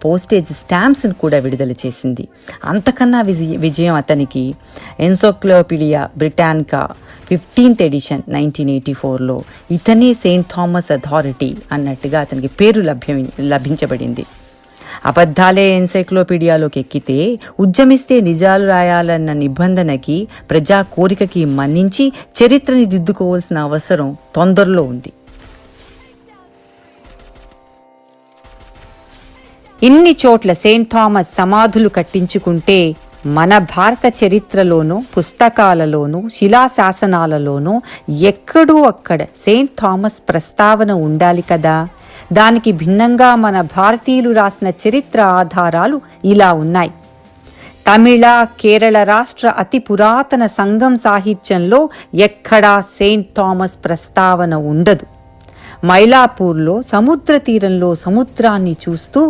Postage స్టాంప్స్ను కూడా విడుదల చేసింది. అంతకన్నా విజయం అతనికి ఎన్సైక్లోపీడియా బ్రిటానికా 15th ఎడిషన్ 1984లో ఇతనే సెయింట్ థామస్ అథారిటీ అన్నట్టుగా అతనికి పేరు లభించబడింది. అబద్ధాలే ఎన్సైక్లోపీడియాలోకి ఎక్కితే ఉద్యమిస్తే నిజాలు రాయాలన్న నిబంధనకి, ప్రజా కోరికకి మన్నించి చరిత్రని దిద్దుకోవాల్సిన అవసరం తొందరలో ఉంది. ఇన్ని చోట్ల సెయింట్ థామస్ సమాధులు కట్టించుకుంటే మన భారత చరిత్రలోనూ, పుస్తకాలలోనూ, శిలాశాసనాలలోనూ ఎక్కడూ అక్కడ సెయింట్ థామస్ ప్రస్తావన ఉండాలి కదా. దానికి భిన్నంగా మన భారతీయులు రాసిన చరిత్ర ఆధారాలు ఇలా ఉన్నాయి. తమిళ, కేరళ రాష్ట్ర అతి పురాతన సంఘం సాహిత్యంలో ఎక్కడా సెయింట్ థామస్ ప్రస్తావన ఉండదు. మైలాపూర్లో సముద్ర తీరంలో సముద్రాన్ని చూస్తూ